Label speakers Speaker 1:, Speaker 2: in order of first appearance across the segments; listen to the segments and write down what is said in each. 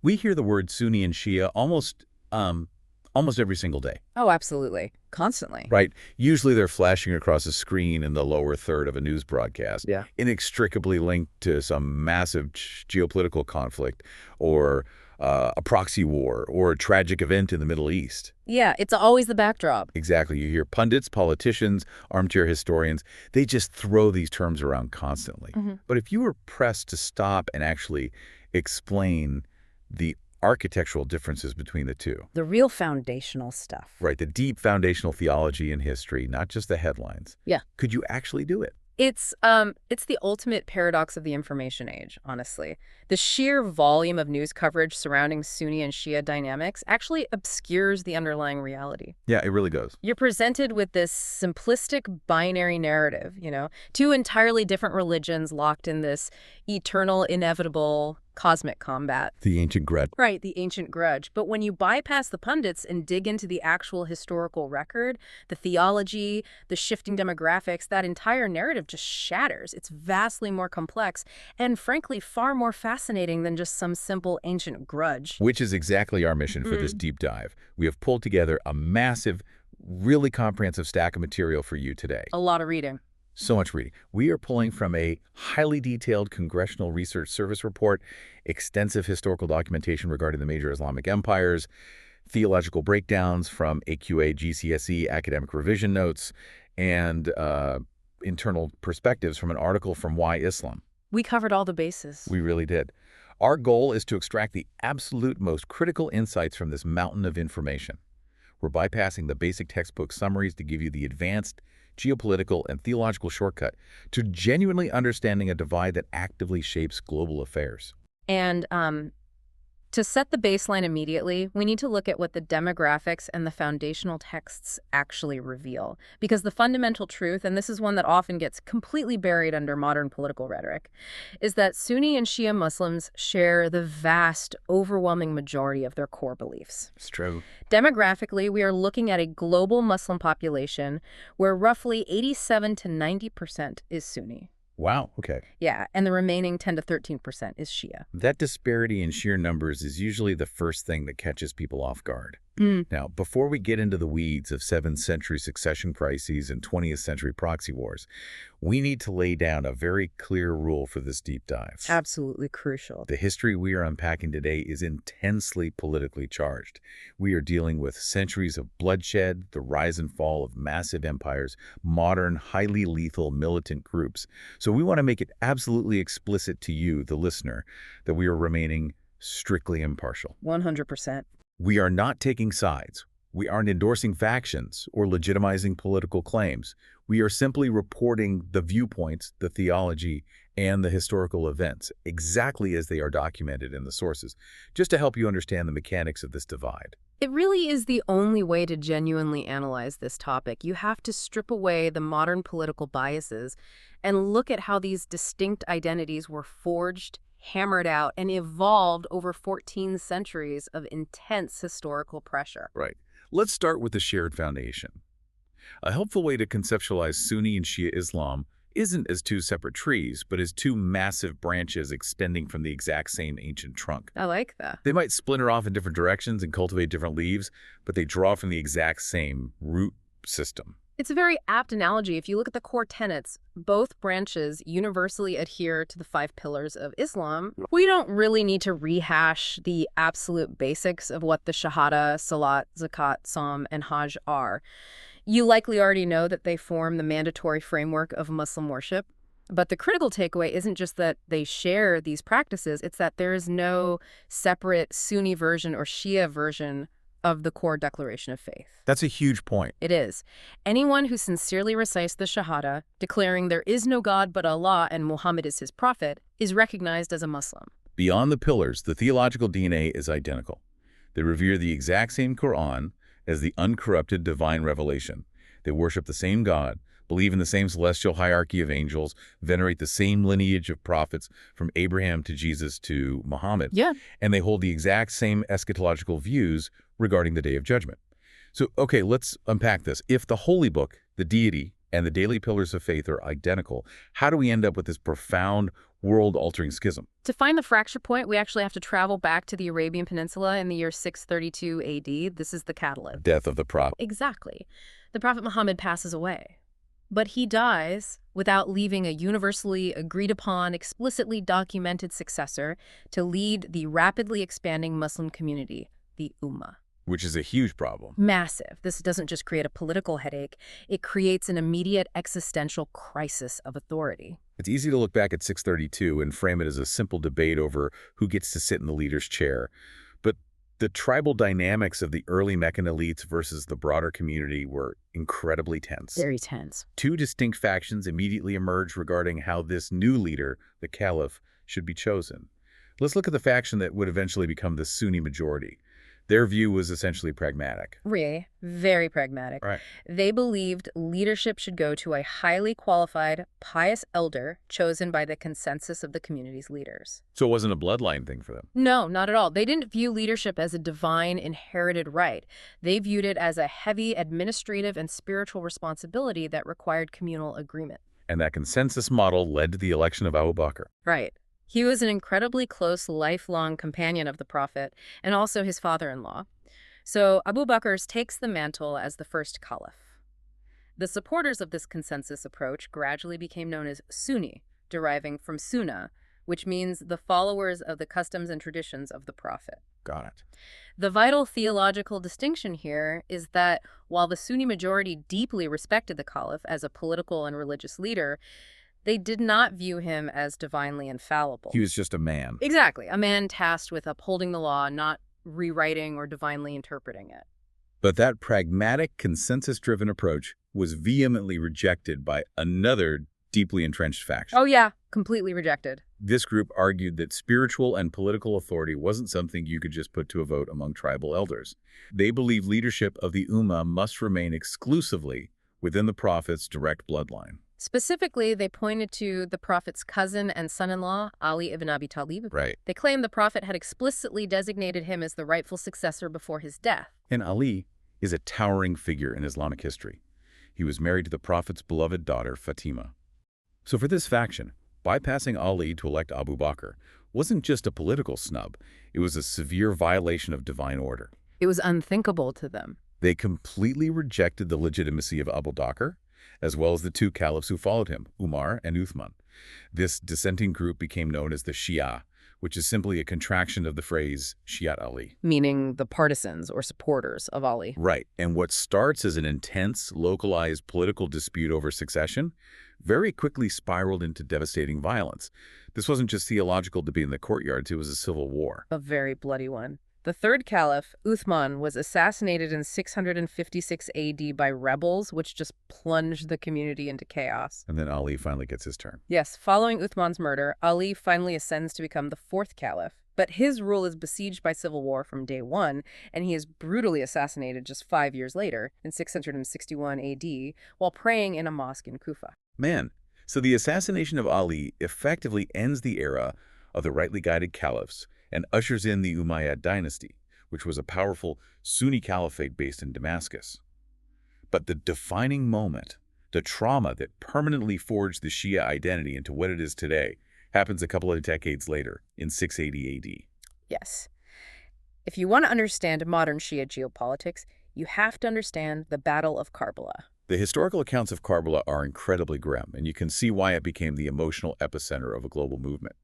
Speaker 1: We hear the word Sunni and Shia almost every single day,
Speaker 2: Oh, absolutely. Constantly.
Speaker 1: right? Usually they're flashing across a screen in the lower third of a news broadcast,
Speaker 2: Yeah.
Speaker 1: inextricably linked to some massive geopolitical conflict or a proxy war or a tragic event in the Middle East.
Speaker 2: Yeah, it's always the backdrop.
Speaker 1: Exactly. You hear pundits, politicians, armchair historians, they just throw these terms around constantly. But if you were pressed to stop and actually explain the architectural differences between the two,
Speaker 2: The real foundational stuff.
Speaker 1: right, the deep foundational theology and history, not just the headlines,
Speaker 2: Yeah.
Speaker 1: could you actually do it?
Speaker 2: It's the ultimate paradox of the information age, honestly. The sheer volume of news coverage surrounding Sunni and Shia dynamics actually obscures the underlying reality.
Speaker 1: Yeah, it really does.
Speaker 2: You're presented with this simplistic binary narrative, two entirely different religions locked in this eternal, inevitable cosmic combat.
Speaker 1: The ancient grudge.
Speaker 2: Right, the ancient grudge. But when you bypass the pundits and dig into the actual historical record, the theology, the shifting demographics, that entire narrative just shatters. It's vastly more complex and, frankly, far more fascinating than just some simple ancient grudge.
Speaker 1: Which is exactly our mission for this deep dive. We have pulled together a massive, really comprehensive stack of material for you today.
Speaker 2: A lot of reading.
Speaker 1: So much reading. We are pulling from a highly detailed Congressional Research Service report, extensive historical documentation regarding the major Islamic empires, theological breakdowns from AQA, GCSE, academic revision notes, and internal perspectives from an article from Why Islam.
Speaker 2: We covered all the bases.
Speaker 1: We really did. Our goal is to extract the absolute most critical insights from this mountain of information. We're bypassing the basic textbook summaries to give you the advanced geopolitical and theological shortcut to genuinely understanding a divide that actively shapes global affairs.
Speaker 2: And to set the baseline immediately, we need to look at what the demographics and the foundational texts actually reveal. Because the fundamental truth, and this is one that often gets completely buried under modern political rhetoric, is that Sunni and Shia Muslims share the vast, overwhelming majority of their core beliefs.
Speaker 1: It's true.
Speaker 2: Demographically, we are looking at a global Muslim population where roughly 87 to 90% is Sunni.
Speaker 1: Wow, okay.
Speaker 2: Yeah, and the remaining 10 to 13% is Shia.
Speaker 1: That disparity in sheer numbers is usually the first thing that catches people off guard. Now, before we get into the weeds of 7th century succession crises and 20th century proxy wars, we need to lay down a very clear rule for this deep dive.
Speaker 2: Absolutely crucial.
Speaker 1: The history we are unpacking today is intensely politically charged. We are dealing with centuries of bloodshed, the rise and fall of massive empires, modern, highly lethal militant groups. So we want to make it absolutely explicit to you, the listener, that we are remaining strictly impartial.
Speaker 2: 100%.
Speaker 1: We are not taking sides. We aren't endorsing factions or legitimizing political claims. We are simply reporting the viewpoints, the theology, and the historical events exactly as they are documented in the sources, just to help you understand the mechanics of this divide.
Speaker 2: It really is the only way to genuinely analyze this topic. You have to strip away the modern political biases and look at how these distinct identities were forged, hammered out, and evolved over 14 centuries of intense historical pressure.
Speaker 1: Right. Let's start with the shared foundation. A helpful way to conceptualize Sunni and Shia Islam isn't as two separate trees, but as two massive branches extending from the exact same ancient trunk.
Speaker 2: I like that.
Speaker 1: They might splinter off in different directions and cultivate different leaves, but they draw from the exact same root system.
Speaker 2: It's a very apt analogy. If you look at the core tenets, both branches universally adhere to the 5 pillars of Islam. We don't really need to rehash the absolute basics of what the Shahada, Salat, Zakat, Psalm, and Hajj are. You likely already know that they form the mandatory framework of Muslim worship. But the critical takeaway isn't just that they share these practices, it's that there is no separate Sunni version or Shia version of the core declaration of faith.
Speaker 1: That's a huge point.
Speaker 2: It is. Anyone who sincerely recites the Shahada, declaring there is no God but Allah and Muhammad is his prophet, is recognized as a Muslim.
Speaker 1: Beyond the pillars, the theological DNA is identical. They revere the exact same Quran as the uncorrupted divine revelation. They worship the same God, believe in the same celestial hierarchy of angels, venerate the same lineage of prophets from Abraham to Jesus to Muhammad.
Speaker 2: Yeah.
Speaker 1: And they hold the exact same eschatological views regarding the Day of Judgment. So, okay, let's unpack this. If the Holy Book, the deity, and the daily pillars of faith are identical, how do we end up with this profound world-altering schism.
Speaker 2: To find the fracture point, we actually have to travel back to the Arabian Peninsula in the year 632 AD. This is the catalyst.
Speaker 1: Death of the prophet.
Speaker 2: Exactly. The Prophet Muhammad passes away. But he dies without leaving a universally agreed-upon, explicitly documented successor to lead the rapidly expanding Muslim community, the Ummah.
Speaker 1: Which is a huge problem.
Speaker 2: Massive. This doesn't just create a political headache, it creates an immediate existential crisis of authority.
Speaker 1: It's easy to look back at 632 and frame it as a simple debate over who gets to sit in the leader's chair. But the tribal dynamics of the early Meccan elites versus the broader community were incredibly tense.
Speaker 2: Very tense.
Speaker 1: Two distinct factions immediately emerged regarding how this new leader, the caliph, should be chosen. Let's look at the faction that would eventually become the Sunni majority. Their view was essentially pragmatic.
Speaker 2: Really, very pragmatic.
Speaker 1: Right.
Speaker 2: They believed leadership should go to a highly qualified, pious elder chosen by the consensus of the community's leaders.
Speaker 1: So it wasn't a bloodline thing for them.
Speaker 2: No, not at all. They didn't view leadership as a divine inherited right. They viewed it as a heavy administrative and spiritual responsibility that required communal agreement.
Speaker 1: And that consensus model led to the election of Abu Bakr.
Speaker 2: Right. He was an incredibly close, lifelong companion of the Prophet and also his father-in-law. So Abu Bakr takes the mantle as the first caliph. The supporters of this consensus approach gradually became known as Sunni, deriving from Sunnah, which means the followers of the customs and traditions of the Prophet.
Speaker 1: Got it.
Speaker 2: The vital theological distinction here is that while the Sunni majority deeply respected the caliph as a political and religious leader, they did not view him as divinely infallible.
Speaker 1: He was just a man.
Speaker 2: Exactly. A man tasked with upholding the law, not rewriting or divinely interpreting it.
Speaker 1: But that pragmatic, consensus-driven approach was vehemently rejected by another deeply entrenched faction.
Speaker 2: Oh yeah, completely rejected.
Speaker 1: This group argued that spiritual and political authority wasn't something you could just put to a vote among tribal elders. They believed leadership of the Ummah must remain exclusively within the Prophet's direct bloodline.
Speaker 2: Specifically, they pointed to the Prophet's cousin and son-in-law, Ali ibn Abi Talib.
Speaker 1: Right.
Speaker 2: They claimed the Prophet had explicitly designated him as the rightful successor before his death.
Speaker 1: And Ali is a towering figure in Islamic history. He was married to the Prophet's beloved daughter, Fatima. So for this faction, bypassing Ali to elect Abu Bakr wasn't just a political snub. It was a severe violation of divine order.
Speaker 2: It was unthinkable to them.
Speaker 1: They completely rejected the legitimacy of Abu Bakr, as well as the two caliphs who followed him, Umar and Uthman. This dissenting group became known as the Shia, which is simply a contraction of the phrase Shiat Ali.
Speaker 2: Meaning the partisans or supporters of Ali.
Speaker 1: Right, and what starts as an intense, localized political dispute over succession very quickly spiraled into devastating violence. This wasn't just theological debate in the courtyards, it was a civil war.
Speaker 2: A very bloody one. The third caliph, Uthman, was assassinated in 656 AD by rebels, which just plunged the community into chaos.
Speaker 1: And then Ali finally gets his turn.
Speaker 2: Yes, following Uthman's murder, Ali finally ascends to become the fourth caliph. But his rule is besieged by civil war from day one, and he is brutally assassinated just 5 years later, in 661 AD, while praying in a mosque in Kufa.
Speaker 1: Man, so the assassination of Ali effectively ends the era of the rightly guided caliphs and ushers in the Umayyad dynasty, which was a powerful Sunni caliphate based in Damascus. But the defining moment, the trauma that permanently forged the Shia identity into what it is today, happens a couple of decades later, in 680 AD.
Speaker 2: Yes. If you want to understand modern Shia geopolitics, you have to understand the Battle of Karbala.
Speaker 1: The historical accounts of Karbala are incredibly grim, and you can see why it became the emotional epicenter of a global movement.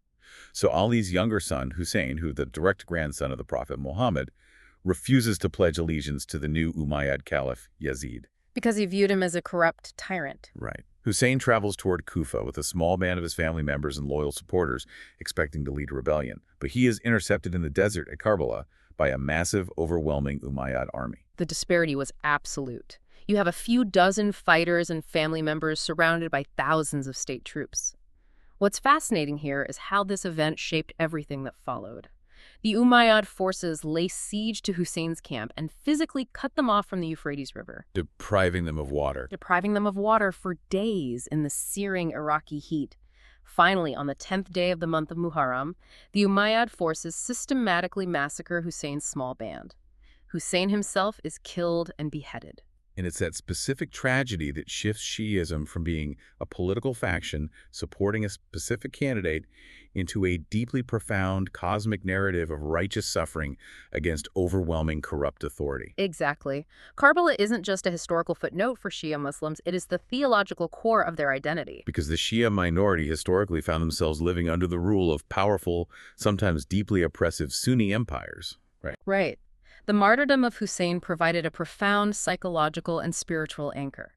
Speaker 1: So Ali's younger son, Hussein, who the direct grandson of the Prophet Muhammad, refuses to pledge allegiance to the new Umayyad Caliph, Yazid.
Speaker 2: Because he viewed him as a corrupt tyrant.
Speaker 1: Right. Hussein travels toward Kufa with a small band of his family members and loyal supporters, expecting to lead a rebellion. But he is intercepted in the desert at Karbala by a massive, overwhelming Umayyad army.
Speaker 2: The disparity was absolute. You have a few dozen fighters and family members surrounded by thousands of state troops. What's fascinating here is how this event shaped everything that followed. The Umayyad forces lay siege to Hussein's camp and physically cut them off from the Euphrates River,
Speaker 1: Depriving them of water.
Speaker 2: depriving them of water for days in the searing Iraqi heat. Finally, on the 10th day of the month of Muharram, the Umayyad forces systematically massacre Hussein's small band. Hussein himself is killed and beheaded.
Speaker 1: And it's that specific tragedy that shifts Shi'ism from being a political faction supporting a specific candidate into a deeply profound cosmic narrative of righteous suffering against overwhelming corrupt authority.
Speaker 2: Exactly. Karbala isn't just a historical footnote for Shia Muslims, it is the theological core of their identity.
Speaker 1: Because the Shia minority historically found themselves living under the rule of powerful, sometimes deeply oppressive Sunni empires. Right.
Speaker 2: Right. The martyrdom of Hussein provided a profound psychological and spiritual anchor.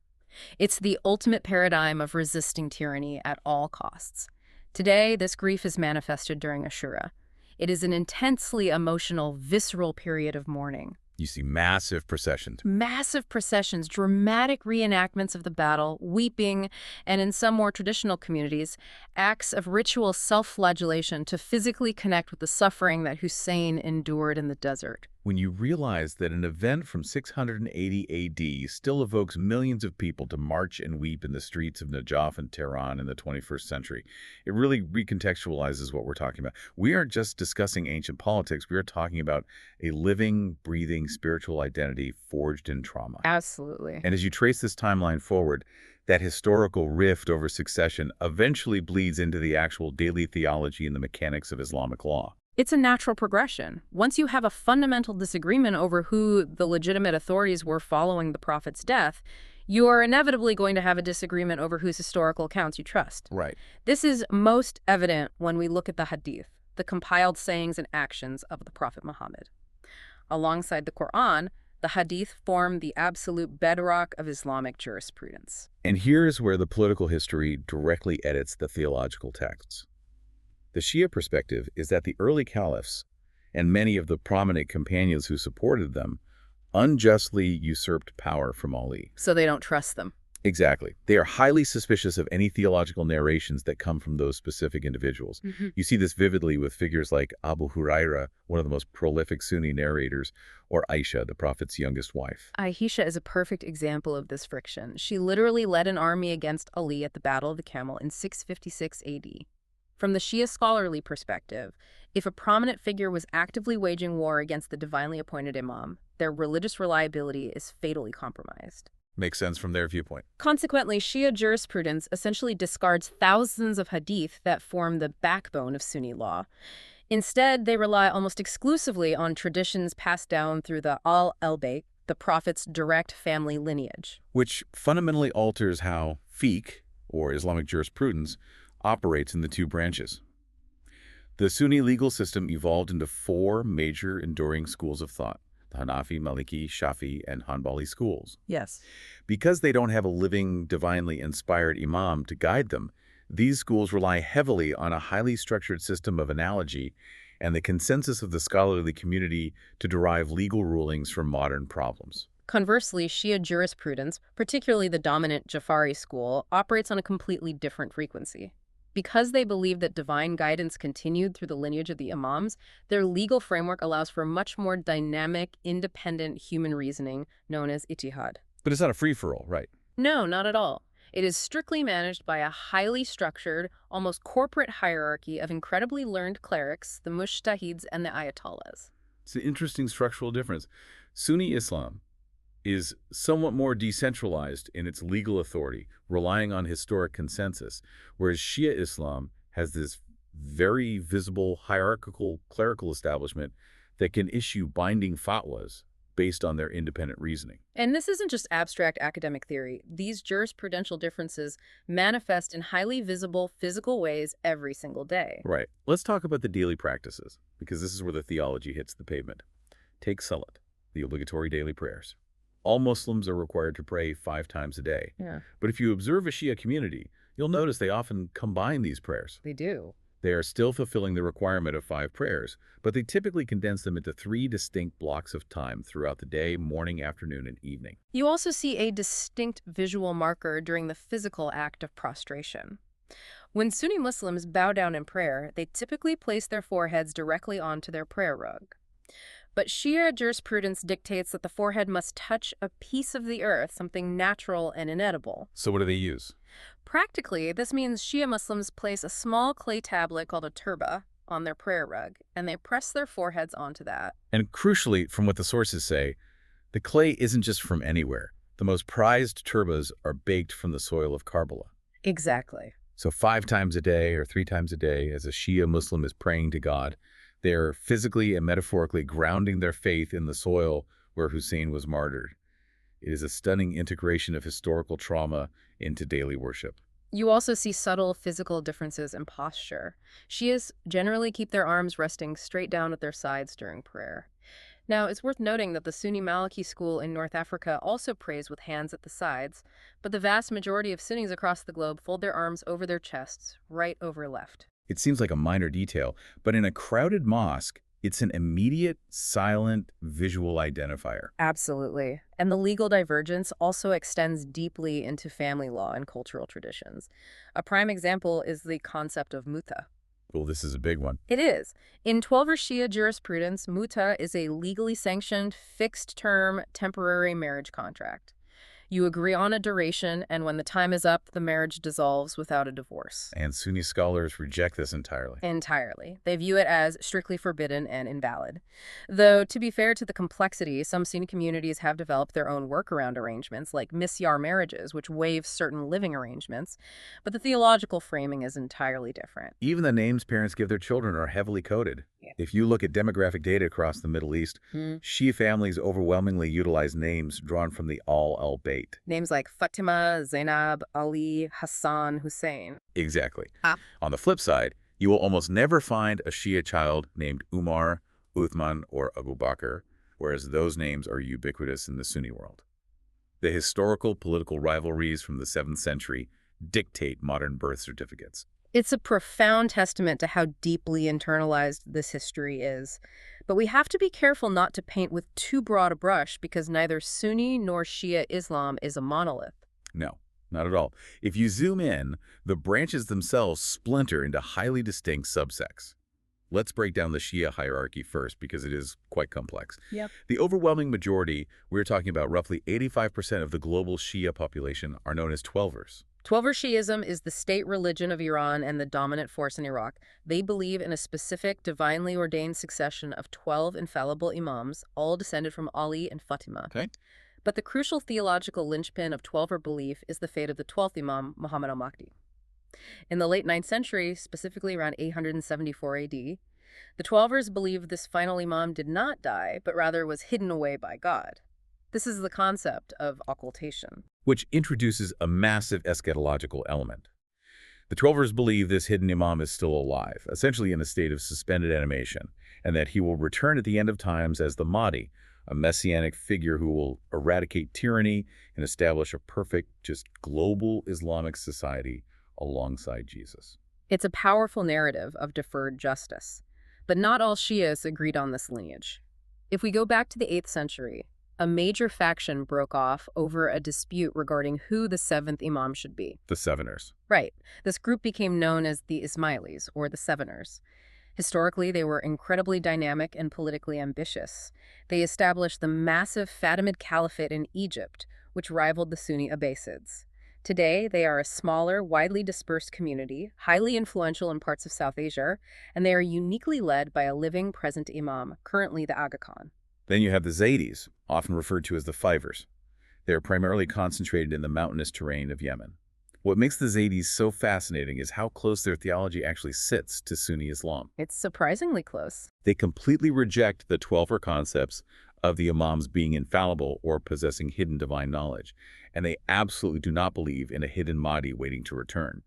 Speaker 2: It's the ultimate paradigm of resisting tyranny at all costs. Today, this grief is manifested during Ashura. It is an intensely emotional, visceral period of mourning.
Speaker 1: You see massive processions.
Speaker 2: Massive processions, dramatic reenactments of the battle, weeping, and in some more traditional communities, acts of ritual self-flagellation to physically connect with the suffering that Hussein endured in the desert.
Speaker 1: When you realize that an event from 680 AD still evokes millions of people to march and weep in the streets of Najaf and Tehran in the 21st century, it really recontextualizes what we're talking about. We aren't just discussing ancient politics, we are talking about a living, breathing spiritual identity forged in trauma.
Speaker 2: Absolutely.
Speaker 1: And as you trace this timeline forward, that historical rift over succession eventually bleeds into the actual daily theology and the mechanics of Islamic law.
Speaker 2: It's a natural progression. Once you have a fundamental disagreement over who the legitimate authorities were following the prophet's death, you are inevitably going to have a disagreement over whose historical accounts you trust.
Speaker 1: Right.
Speaker 2: This is most evident when we look at the hadith, the compiled sayings and actions of the Prophet Muhammad. Alongside the Quran, the hadith form the absolute bedrock of Islamic jurisprudence.
Speaker 1: And here's where the political history directly edits the theological texts. The Shia perspective is that the early caliphs, and many of the prominent companions who supported them, unjustly usurped power from Ali.
Speaker 2: So they don't trust them.
Speaker 1: Exactly. They are highly suspicious of any theological narrations that come from those specific individuals. You see this vividly with figures like Abu Huraira, one of the most prolific Sunni narrators, or Aisha, the Prophet's youngest wife.
Speaker 2: Aisha is a perfect example of this friction. She literally led an army against Ali at the Battle of the Camel in 656 AD. From the Shia scholarly perspective, if a prominent figure was actively waging war against the divinely appointed imam, their religious reliability is fatally compromised.
Speaker 1: Makes sense from their viewpoint.
Speaker 2: Consequently, Shia jurisprudence essentially discards thousands of hadith that form the backbone of Sunni law. Instead, they rely almost exclusively on traditions passed down through the al-Bayt, the Prophet's direct family lineage.
Speaker 1: Which fundamentally alters how fiqh, or Islamic jurisprudence, operates in the two branches. The Sunni legal system evolved into four major enduring schools of thought: the Hanafi, Maliki, Shafi, and Hanbali schools.
Speaker 2: Yes.
Speaker 1: Because they don't have a living, divinely inspired imam to guide them, these schools rely heavily on a highly structured system of analogy and the consensus of the scholarly community to derive legal rulings from modern problems.
Speaker 2: Conversely, Shia jurisprudence, particularly the dominant Jafari school, operates on a completely different frequency. Because they believe that divine guidance continued through the lineage of the imams, their legal framework allows for much more dynamic, independent human reasoning known as ijtihad.
Speaker 1: But it's not a free-for-all, right?
Speaker 2: No, not at all. It is strictly managed by a highly structured, almost corporate hierarchy of incredibly learned clerics, the mujtahids and the ayatollahs.
Speaker 1: It's an interesting structural difference. Sunni Islam is somewhat more decentralized in its legal authority, relying on historic consensus, whereas Shia Islam has this very visible hierarchical clerical establishment that can issue binding fatwas based on their independent reasoning.
Speaker 2: And this isn't just abstract academic theory. These jurisprudential differences manifest in highly visible physical ways every single day.
Speaker 1: Right. Let's talk about the daily practices, because this is where the theology hits the pavement. Take Salat, the obligatory daily prayers. All Muslims are required to pray 5 times a day.
Speaker 2: Yeah.
Speaker 1: But if you observe a Shia community, you'll notice they often combine these prayers.
Speaker 2: They do.
Speaker 1: They are still fulfilling the requirement of 5 prayers, but they typically condense them into 3 distinct blocks of time throughout the day: morning, afternoon, and evening.
Speaker 2: You also see a distinct visual marker during the physical act of prostration. When Sunni Muslims bow down in prayer, they typically place their foreheads directly onto their prayer rug. But Shia jurisprudence dictates that the forehead must touch a piece of the earth, something natural and inedible.
Speaker 1: So what do they use?
Speaker 2: Practically, this means Shia Muslims place a small clay tablet called a turba on their prayer rug, and they press their foreheads onto that.
Speaker 1: And crucially, from what the sources say, the clay isn't just from anywhere. The most prized turbas are baked from the soil of Karbala.
Speaker 2: Exactly.
Speaker 1: So 5 times a day or 3 times a day, as a Shia Muslim is praying to God, they're physically and metaphorically grounding their faith in the soil where Hussein was martyred. It is a stunning integration of historical trauma into daily worship.
Speaker 2: You also see subtle physical differences in posture. Shias generally keep their arms resting straight down at their sides during prayer. Now, it's worth noting that the Sunni Maliki school in North Africa also prays with hands at the sides, but the vast majority of Sunnis across the globe fold their arms over their chests, right over left.
Speaker 1: It seems like a minor detail, but in a crowded mosque, it's an immediate, silent, visual identifier.
Speaker 2: Absolutely. And the legal divergence also extends deeply into family law and cultural traditions. A prime example is the concept of muta.
Speaker 1: Well, this is a big one.
Speaker 2: It is. In Twelver Shia jurisprudence, muta is a legally sanctioned, fixed-term, temporary marriage contract. You agree on a duration, and when the time is up, the marriage dissolves without a divorce.
Speaker 1: And Sunni scholars reject this entirely.
Speaker 2: Entirely. They view it as strictly forbidden and invalid. Though, to be fair to the complexity, some Sunni communities have developed their own workaround arrangements, like misyar marriages, which waive certain living arrangements, but the theological framing is entirely different.
Speaker 1: Even the names parents give their children are heavily coded.
Speaker 2: Yeah.
Speaker 1: If you look at demographic data across the Middle East, Shia families overwhelmingly utilize names drawn from the al-Bayt.
Speaker 2: Names like Fatima, Zainab, Ali, Hassan, Hussein.
Speaker 1: Exactly. On the flip side, you will almost never find a Shia child named Umar, Uthman, or Abu Bakr, whereas those names are ubiquitous in the Sunni world. The historical political rivalries from the 7th century dictate modern birth certificates.
Speaker 2: It's a profound testament to how deeply internalized this history is. But we have to be careful not to paint with too broad a brush because neither Sunni nor Shia Islam is a monolith.
Speaker 1: No, not at all. If you zoom in, the branches themselves splinter into highly distinct subsects. Let's break down the Shia hierarchy first because it is quite complex.
Speaker 2: Yep.
Speaker 1: The overwhelming majority, we're talking about roughly 85% of the global Shia population, are known as Twelvers.
Speaker 2: Twelver Shiism is the state religion of Iran and the dominant force in Iraq. They believe in a specific, divinely ordained succession of 12 infallible imams, all descended from Ali and Fatima.
Speaker 1: Okay.
Speaker 2: But the crucial theological linchpin of Twelver belief is the fate of the 12th imam, Muhammad al-Mahdi. In the late 9th century, specifically around 874 AD, the Twelvers believed this final imam did not die, but rather was hidden away by God. This is the concept of occultation,
Speaker 1: which introduces a massive eschatological element. The Twelvers believe this hidden imam is still alive, essentially in a state of suspended animation, and that he will return at the end of times as the Mahdi, a messianic figure who will eradicate tyranny and establish a perfect, just global Islamic society alongside Jesus.
Speaker 2: It's a powerful narrative of deferred justice, but not all Shias agreed on this lineage. If we go back to the 8th century, a major faction broke off over a dispute regarding who the 7th imam should be.
Speaker 1: The Seveners.
Speaker 2: Right. This group became known as the Ismailis, or the Seveners. Historically, they were incredibly dynamic and politically ambitious. They established the massive Fatimid Caliphate in Egypt, which rivaled the Sunni Abbasids. Today, they are a smaller, widely dispersed community, highly influential in parts of South Asia, and they are uniquely led by a living present imam, currently the Aga Khan.
Speaker 1: Then you have the Zaydis, often referred to as the Fivers. They are primarily concentrated in the mountainous terrain of Yemen. What makes the Zaydis so fascinating is how close their theology actually sits to Sunni Islam.
Speaker 2: It's surprisingly close.
Speaker 1: They completely reject the Twelver concepts of the imams being infallible or possessing hidden divine knowledge, and they absolutely do not believe in a hidden Mahdi waiting to return.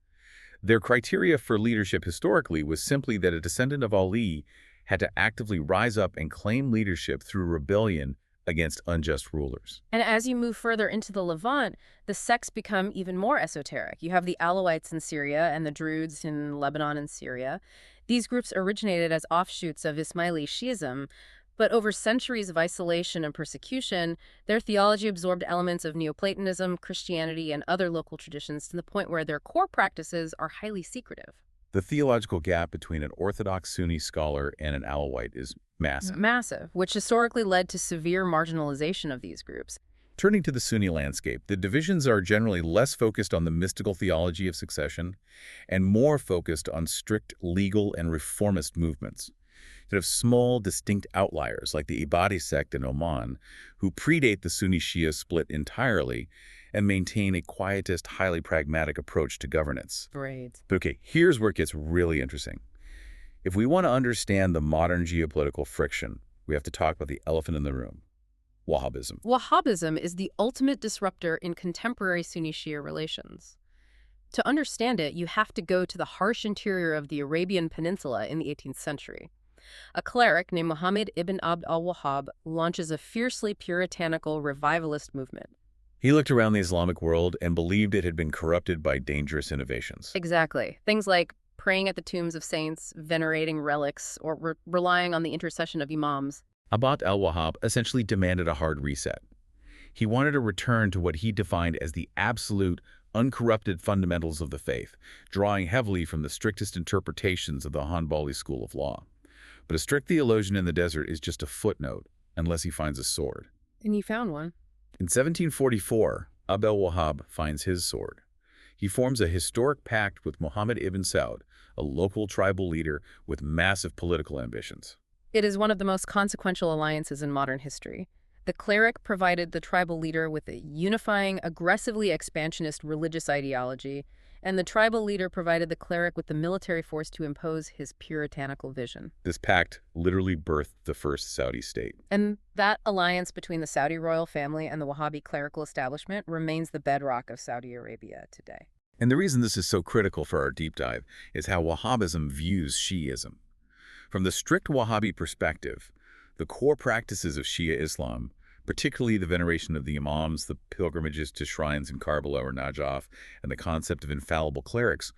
Speaker 1: Their criteria for leadership historically was simply that a descendant of Ali had to actively rise up and claim leadership through rebellion against unjust rulers.
Speaker 2: And as you move further into the Levant, the sects become even more esoteric. You have the Alawites in Syria and the Druids in Lebanon and Syria. These groups originated as offshoots of Ismaili Shiism, but over centuries of isolation and persecution, their theology absorbed elements of Neoplatonism, Christianity, and other local traditions to the point where their core practices are highly secretive.
Speaker 1: The theological gap between an Orthodox Sunni scholar and an Alawite is massive.
Speaker 2: Massive, which historically led to severe marginalization of these groups.
Speaker 1: Turning to the Sunni landscape, the divisions are generally less focused on the mystical theology of succession and more focused on strict legal and reformist movements. that have small, distinct outliers like the Ibadi sect in Oman, who predate the Sunni-Shia split entirely and maintain a quietist, highly pragmatic approach to governance.
Speaker 2: Right.
Speaker 1: But okay, here's where it gets really interesting. If we want to understand the modern geopolitical friction, we have to talk about the elephant in the room: Wahhabism.
Speaker 2: Wahhabism is the ultimate disruptor in contemporary Sunni-Shia relations. To understand it, you have to go to the harsh interior of the Arabian Peninsula in the 18th century. A cleric named Muhammad ibn Abd al-Wahhab launches a fiercely puritanical revivalist movement.
Speaker 1: He looked around the Islamic world and believed it had been corrupted by dangerous innovations.
Speaker 2: Exactly. Things like praying at the tombs of saints, venerating relics, or relying on the intercession of imams.
Speaker 1: Abd al-Wahhab essentially demanded a hard reset. He wanted a return to what he defined as the absolute, uncorrupted fundamentals of the faith, drawing heavily from the strictest interpretations of the Hanbali school of law. But a strict theologian in the desert is just a footnote, unless he finds a sword.
Speaker 2: And you found one.
Speaker 1: In 1744, Abd al-Wahhab finds his sword. He forms a historic pact with Muhammad ibn Saud, a local tribal leader with massive political ambitions.
Speaker 2: It is one of the most consequential alliances in modern history. The cleric provided the tribal leader with a unifying, aggressively expansionist religious ideology, and the tribal leader provided the cleric with the military force to impose his puritanical vision.
Speaker 1: This pact literally birthed the first Saudi state.
Speaker 2: And that alliance between the Saudi royal family and the Wahhabi clerical establishment remains the bedrock of Saudi Arabia today.
Speaker 1: And the reason this is so critical for our deep dive is how Wahhabism views Shi'ism. From the strict Wahhabi perspective, the core practices of Shia Islam, particularly the veneration of the imams, the pilgrimages to shrines in Karbala or Najaf, and the concept of infallible clerics,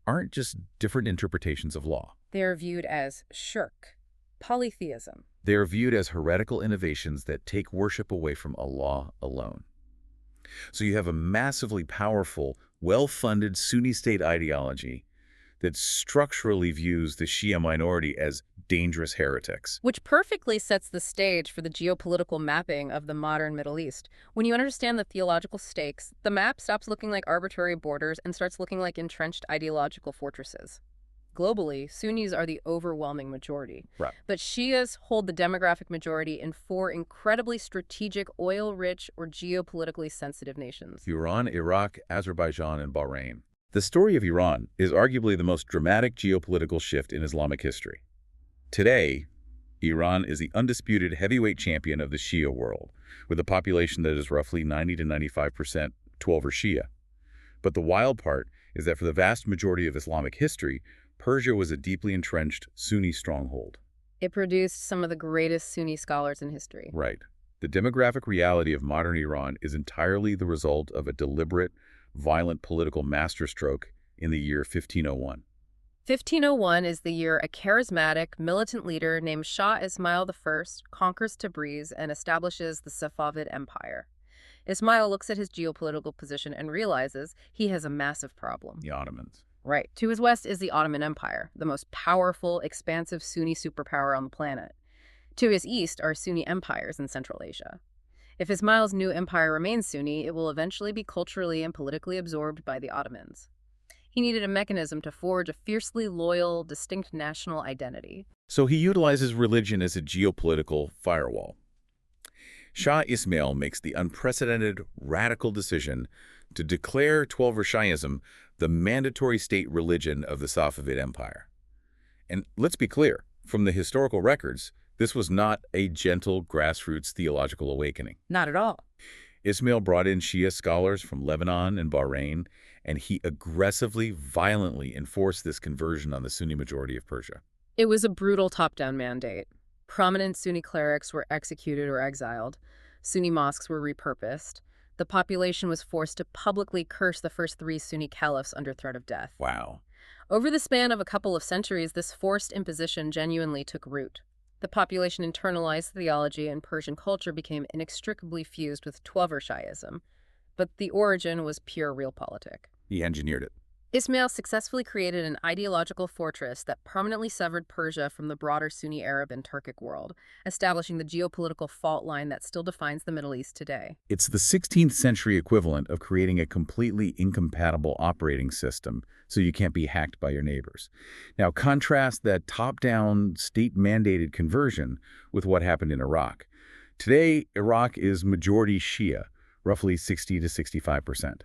Speaker 1: aren't just different interpretations of law.
Speaker 2: They are viewed as shirk, polytheism.
Speaker 1: They are viewed as heretical innovations that take worship away from Allah alone. So you have a massively powerful, well-funded Sunni state ideology that structurally views the Shia minority as dangerous heretics.
Speaker 2: Which perfectly sets the stage for the geopolitical mapping of the modern Middle East. When you understand the theological stakes, the map stops looking like arbitrary borders and starts looking like entrenched ideological fortresses. Globally, Sunnis are the overwhelming majority.
Speaker 1: Right.
Speaker 2: But Shias hold the demographic majority in 4 incredibly strategic, oil-rich, or geopolitically sensitive nations.
Speaker 1: Iran, Iraq, Azerbaijan, and Bahrain. The story of Iran is arguably the most dramatic geopolitical shift in Islamic history. Today, Iran is the undisputed heavyweight champion of the Shia world, with a population that is roughly 90 to 95% Twelver Shia. But the wild part is that for the vast majority of Islamic history, Persia was a deeply entrenched Sunni stronghold.
Speaker 2: It produced some of the greatest Sunni scholars in history.
Speaker 1: Right. The demographic reality of modern Iran is entirely the result of a deliberate, violent political masterstroke in the year 1501.
Speaker 2: 1501 is the year a charismatic, militant leader named Shah Ismail I conquers Tabriz and establishes the Safavid Empire. Ismail looks at his geopolitical position and realizes he has a massive problem.
Speaker 1: The Ottomans.
Speaker 2: Right. To his west is the Ottoman Empire, the most powerful, expansive Sunni superpower on the planet. To his east are Sunni empires in Central Asia. If Ismail's new empire remains Sunni, it will eventually be culturally and politically absorbed by the Ottomans. He needed a mechanism to forge a fiercely loyal, distinct national identity.
Speaker 1: So he utilizes religion as a geopolitical firewall. Shah Ismail makes the unprecedented, radical decision to declare Twelver Shi'ism the mandatory state religion of the Safavid Empire. And let's be clear, from the historical records, this was not a gentle, grassroots theological awakening.
Speaker 2: Not at all.
Speaker 1: Ismail brought in Shia scholars from Lebanon and Bahrain, and he aggressively, violently enforced this conversion on the Sunni majority of Persia.
Speaker 2: It was a brutal top-down mandate. Prominent Sunni clerics were executed or exiled. Sunni mosques were repurposed. The population was forced to publicly curse the first 3 Sunni caliphs under threat of death.
Speaker 1: Wow.
Speaker 2: Over the span of a couple of centuries, this forced imposition genuinely took root. The population internalized theology, and Persian culture became inextricably fused with Twelver Shi'ism. But the origin was pure realpolitik.
Speaker 1: He engineered it.
Speaker 2: Ismail successfully created an ideological fortress that permanently severed Persia from the broader Sunni Arab and Turkic world, establishing the geopolitical fault line that still defines the Middle East today.
Speaker 1: It's the 16th century equivalent of creating a completely incompatible operating system so you can't be hacked by your neighbors. Now contrast that top-down, state-mandated conversion with what happened in Iraq. Today, Iraq is majority Shia, roughly 60 to 65%.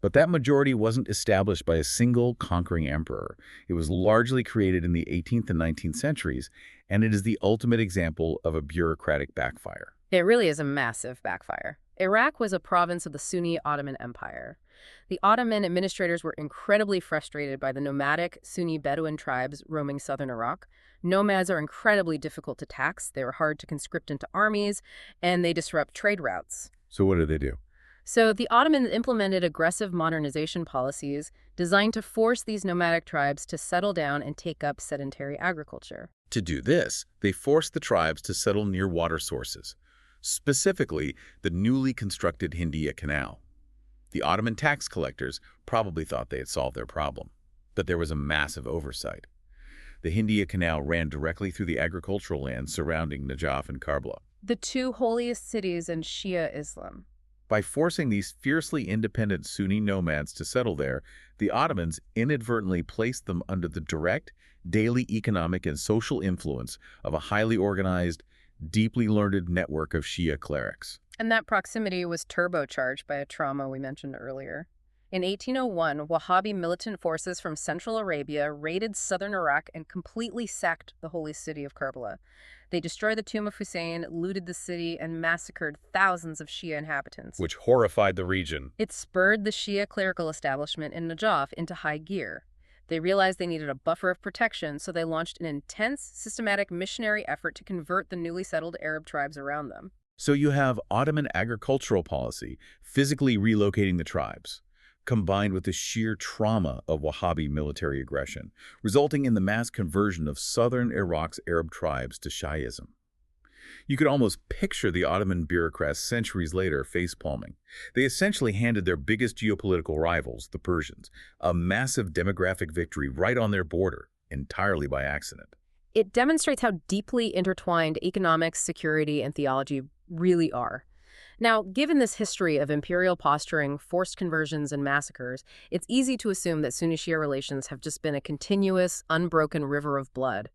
Speaker 1: But that majority wasn't established by a single conquering emperor. It was largely created in the 18th and 19th centuries, and it is the ultimate example of a bureaucratic backfire.
Speaker 2: It really is a massive backfire. Iraq was a province of the Sunni Ottoman Empire. The Ottoman administrators were incredibly frustrated by the nomadic Sunni Bedouin tribes roaming southern Iraq. Nomads are incredibly difficult to tax, they were hard to conscript into armies, and they disrupt trade routes.
Speaker 1: So what do?
Speaker 2: So the Ottomans implemented aggressive modernization policies designed to force these nomadic tribes to settle down and take up sedentary agriculture.
Speaker 1: To do this, they forced the tribes to settle near water sources, specifically the newly constructed Hindia Canal. The Ottoman tax collectors probably thought they had solved their problem, but there was a massive oversight. The Hindia Canal ran directly through the agricultural lands surrounding Najaf and Karbala.
Speaker 2: The two holiest cities in Shia Islam.
Speaker 1: By forcing these fiercely independent Sunni nomads to settle there, the Ottomans inadvertently placed them under the direct, daily economic and social influence of a highly organized, deeply learned network of Shia clerics.
Speaker 2: And that proximity was turbocharged by a trauma we mentioned earlier. In 1801, Wahhabi militant forces from Central Arabia raided southern Iraq and completely sacked the holy city of Karbala. They destroyed the tomb of Hussein, looted the city, and massacred thousands of Shia inhabitants.
Speaker 1: Which horrified the region.
Speaker 2: It spurred the Shia clerical establishment in Najaf into high gear. They realized they needed a buffer of protection, so they launched an intense, systematic missionary effort to convert the newly settled Arab tribes around them.
Speaker 1: So you have Ottoman agricultural policy physically relocating the tribes, combined with the sheer trauma of Wahhabi military aggression, resulting in the mass conversion of southern Iraq's Arab tribes to Shiism. You could almost picture the Ottoman bureaucrats centuries later face-palming. They essentially handed their biggest geopolitical rivals, the Persians, a massive demographic victory right on their border, entirely by accident.
Speaker 2: It demonstrates how deeply intertwined economics, security, and theology really are. Now, given this history of imperial posturing, forced conversions, and massacres, it's easy to assume that Sunni-Shia relations have just been a continuous, unbroken river of blood.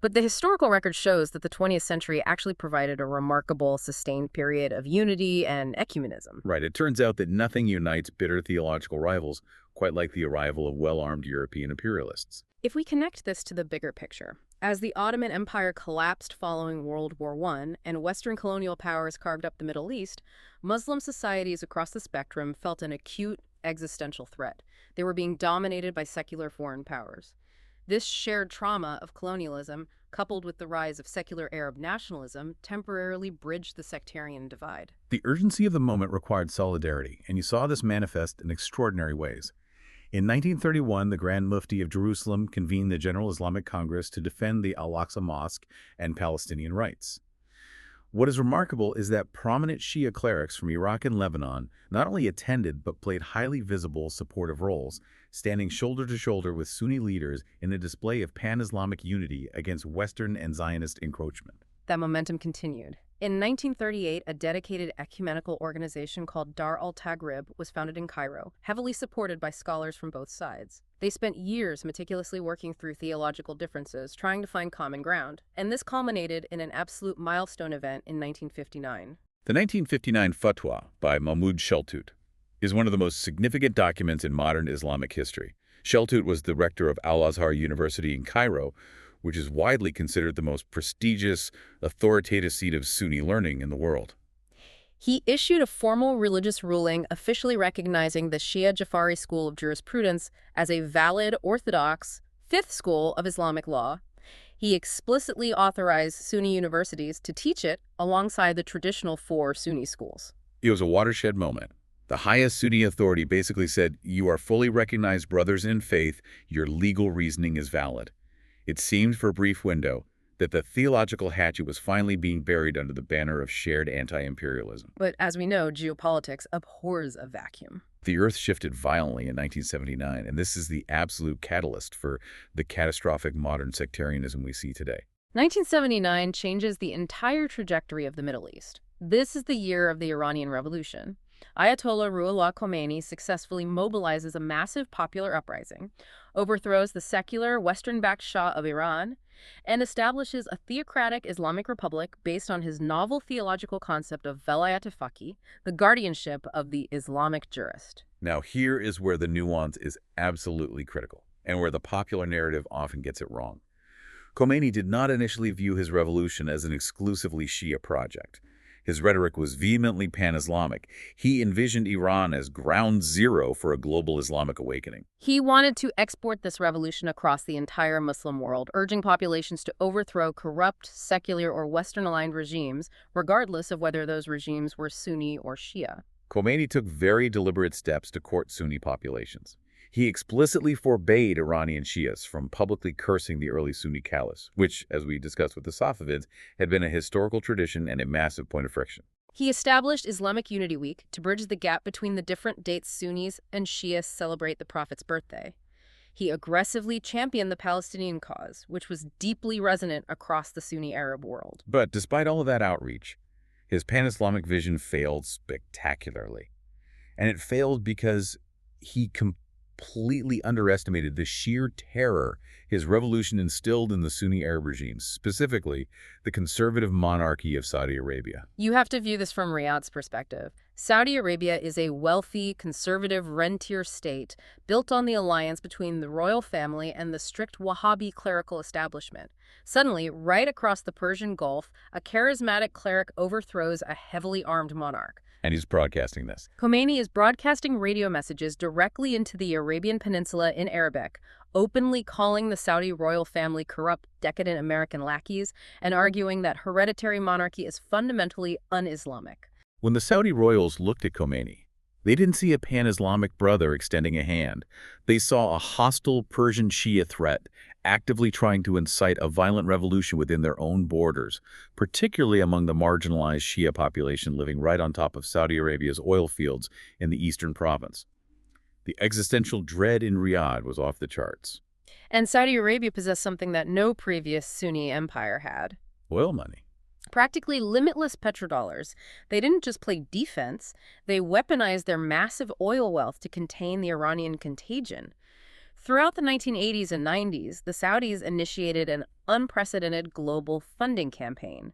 Speaker 2: But the historical record shows that the 20th century actually provided a remarkable, sustained period of unity and ecumenism.
Speaker 1: Right. It turns out that nothing unites bitter theological rivals quite like the arrival of well-armed European imperialists.
Speaker 2: If we connect this to the bigger picture, as the Ottoman Empire collapsed following World War I and Western colonial powers carved up the Middle East, Muslim societies across the spectrum felt an acute existential threat. They were being dominated by secular foreign powers. This shared trauma of colonialism, coupled with the rise of secular Arab nationalism, temporarily bridged the sectarian divide.
Speaker 1: The urgency of the moment required solidarity, and you saw this manifest in extraordinary ways. In 1931, the Grand Mufti of Jerusalem convened the General Islamic Congress to defend the Al-Aqsa Mosque and Palestinian rights. What is remarkable is that prominent Shia clerics from Iraq and Lebanon not only attended but played highly visible supportive roles, standing shoulder to shoulder with Sunni leaders in a display of pan-Islamic unity against Western and Zionist encroachment.
Speaker 2: That momentum continued. In 1938, a dedicated ecumenical organization called Dar al-Taghrib was founded in Cairo, heavily supported by scholars from both sides. They spent years meticulously working through theological differences, trying to find common ground, and this culminated in an absolute milestone event in 1959.
Speaker 1: The 1959 Fatwa by Mahmud Sheltut is one of the most significant documents in modern Islamic history. Sheltut was the rector of Al-Azhar University in Cairo, which is widely considered the most prestigious, authoritative seat of Sunni learning in the world.
Speaker 2: He issued a formal religious ruling officially recognizing the Shia Jafari school of jurisprudence as a valid, orthodox, fifth school of Islamic law. He explicitly authorized Sunni universities to teach it alongside the traditional four Sunni schools.
Speaker 1: It was a watershed moment. The highest Sunni authority basically said, "You are fully recognized brothers in faith, your legal reasoning is valid." It seemed for a brief window that the theological hatchet was finally being buried under the banner of shared anti-imperialism.
Speaker 2: But as we know, geopolitics abhors a vacuum.
Speaker 1: The Earth shifted violently in 1979, and this is the absolute catalyst for the catastrophic modern sectarianism we see today.
Speaker 2: 1979 changes the entire trajectory of the Middle East. This is the year of the Iranian Revolution. Ayatollah Ruhollah Khomeini successfully mobilizes a massive popular uprising, overthrows the secular, Western-backed Shah of Iran, and establishes a theocratic Islamic republic based on his novel theological concept of velayat-e-faqih, the guardianship of the Islamic jurist.
Speaker 1: Now, here is where the nuance is absolutely critical, and where the popular narrative often gets it wrong. Khomeini did not initially view his revolution as an exclusively Shia project. His rhetoric was vehemently pan-Islamic. He envisioned Iran as ground zero for a global Islamic awakening.
Speaker 2: He wanted to export this revolution across the entire Muslim world, urging populations to overthrow corrupt, secular, or Western-aligned regimes, regardless of whether those regimes were Sunni or Shia.
Speaker 1: Khomeini took very deliberate steps to court Sunni populations. He explicitly forbade Iranian Shias from publicly cursing the early Sunni caliphs, which, as we discussed with the Safavids, had been a historical tradition and a massive point of friction.
Speaker 2: He established Islamic Unity Week to bridge the gap between the different dates Sunnis and Shias celebrate the Prophet's birthday. He aggressively championed the Palestinian cause, which was deeply resonant across the Sunni Arab world.
Speaker 1: But despite all of that outreach, his pan-Islamic vision failed spectacularly. And it failed because he completely underestimated the sheer terror his revolution instilled in the Sunni Arab regimes, specifically the conservative monarchy of Saudi Arabia.
Speaker 2: You have to view this from Riyadh's perspective. Saudi Arabia is a wealthy, conservative rentier state built on the alliance between the royal family and the strict Wahhabi clerical establishment. Suddenly, right across the Persian Gulf, a charismatic cleric overthrows a heavily armed monarch.
Speaker 1: And he's broadcasting this.
Speaker 2: Khomeini is broadcasting radio messages directly into the Arabian Peninsula in Arabic, openly calling the Saudi royal family corrupt, decadent American lackeys, and arguing that hereditary monarchy is fundamentally un-Islamic.
Speaker 1: When the Saudi royals looked at Khomeini, they didn't see a pan-Islamic brother extending a hand. They saw a hostile Persian Shia threat, actively trying to incite a violent revolution within their own borders, particularly among the marginalized Shia population living right on top of Saudi Arabia's oil fields in the eastern province. The existential dread in Riyadh was off the charts.
Speaker 2: And Saudi Arabia possessed something that no previous Sunni empire had.
Speaker 1: Oil money.
Speaker 2: Practically limitless petrodollars. They didn't just play defense, they weaponized their massive oil wealth to contain the Iranian contagion. Throughout the 1980s and 90s, the Saudis initiated an unprecedented global funding campaign.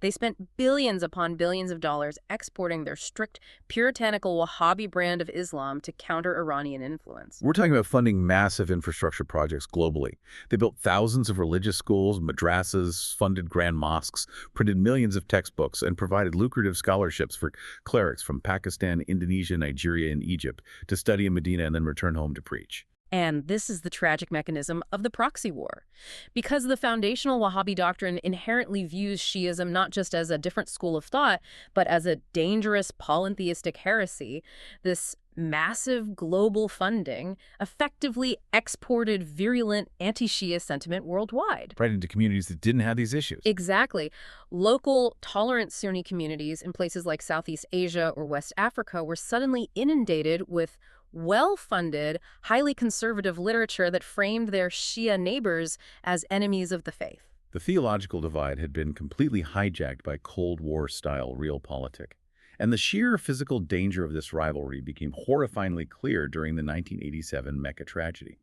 Speaker 2: They spent billions upon billions of dollars exporting their strict, puritanical Wahhabi brand of Islam to counter Iranian influence.
Speaker 1: We're talking about funding massive infrastructure projects globally. They built thousands of religious schools, madrasas, funded grand mosques, printed millions of textbooks, and provided lucrative scholarships for clerics from Pakistan, Indonesia, Nigeria, and Egypt to study in Medina and then return home to preach.
Speaker 2: And this is the tragic mechanism of the proxy war. Because the foundational Wahhabi doctrine inherently views Shiism not just as a different school of thought, but as a dangerous polytheistic heresy, this massive global funding effectively exported virulent anti-Shia sentiment worldwide.
Speaker 1: Right into communities that didn't have these issues.
Speaker 2: Exactly. Local, tolerant Sunni communities in places like Southeast Asia or West Africa were suddenly inundated with well-funded, highly conservative literature that framed their Shia neighbors as enemies of the faith.
Speaker 1: The theological divide had been completely hijacked by Cold War-style realpolitik, and the sheer physical danger of this rivalry became horrifyingly clear during the 1987 Mecca tragedy.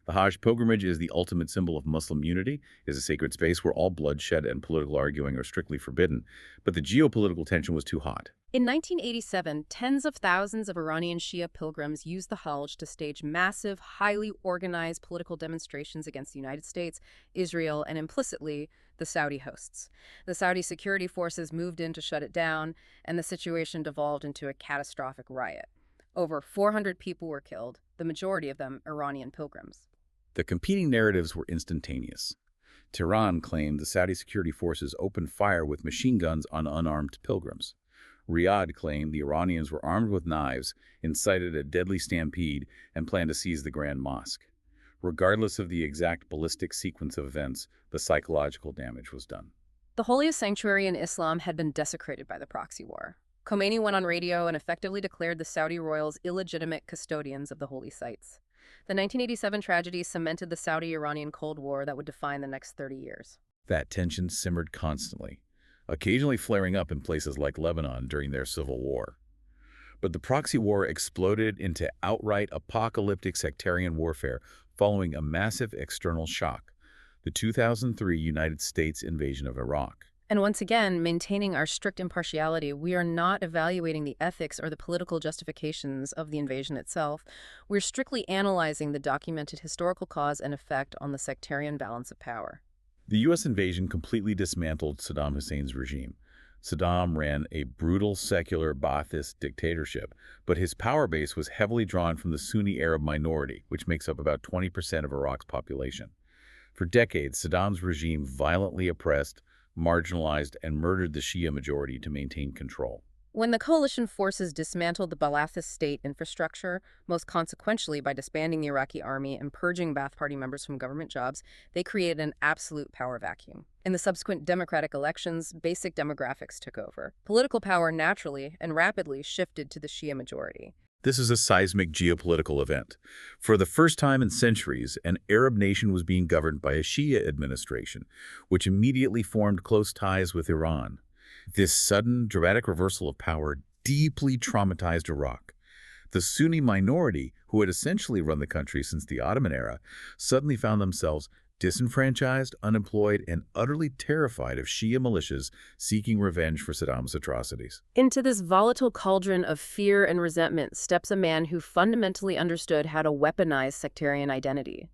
Speaker 1: The Hajj pilgrimage is the ultimate symbol of Muslim unity, is a sacred space where all bloodshed and political arguing are strictly forbidden, but the geopolitical tension was too hot.
Speaker 2: In 1987, tens of thousands of Iranian Shia pilgrims used the Hajj to stage massive, highly organized political demonstrations against the United States, Israel, and implicitly, the Saudi hosts. The Saudi security forces moved in to shut it down, and the situation devolved into a catastrophic riot. Over 400 people were killed, the majority of them Iranian pilgrims.
Speaker 1: The competing narratives were instantaneous. Tehran claimed the Saudi security forces opened fire with machine guns on unarmed pilgrims. Riyadh claimed the Iranians were armed with knives, incited a deadly stampede, and planned to seize the Grand Mosque. Regardless of the exact ballistic sequence of events, the psychological damage was done.
Speaker 2: The holiest sanctuary in Islam had been desecrated by the proxy war. Khomeini went on radio and effectively declared the Saudi royals illegitimate custodians of the holy sites. The 1987 tragedy cemented the Saudi-Iranian Cold War that would define the next 30 years.
Speaker 1: That tension simmered constantly, occasionally flaring up in places like Lebanon during their civil war. But the proxy war exploded into outright apocalyptic sectarian warfare following a massive external shock, the 2003 United States invasion of Iraq.
Speaker 2: And once again, maintaining our strict impartiality, we are not evaluating the ethics or the political justifications of the invasion itself. We're strictly analyzing the documented historical cause and effect on the sectarian balance of power.
Speaker 1: The U.S. invasion completely dismantled Saddam Hussein's regime. Saddam ran a brutal secular Ba'athist dictatorship, but his power base was heavily drawn from the Sunni Arab minority, which makes up about 20% of Iraq's population. For decades, Saddam's regime violently oppressed, marginalized, and murdered the Shia majority to maintain control.
Speaker 2: When the coalition forces dismantled the Ba'athist state infrastructure, most consequentially by disbanding the Iraqi army and purging Ba'ath Party members from government jobs, they created an absolute power vacuum. In the subsequent democratic elections, basic demographics took over. Political power naturally and rapidly shifted to the Shia majority.
Speaker 1: This is a seismic geopolitical event. For the first time in centuries, an Arab nation was being governed by a Shia administration, which immediately formed close ties with Iran. This sudden, dramatic reversal of power deeply traumatized Iraq. The Sunni minority, who had essentially run the country since the Ottoman era, suddenly found themselves disenfranchised, unemployed, and utterly terrified of Shia militias seeking revenge for Saddam's atrocities.
Speaker 2: Into this volatile cauldron of fear and resentment steps a man who fundamentally understood how to weaponize sectarian identity.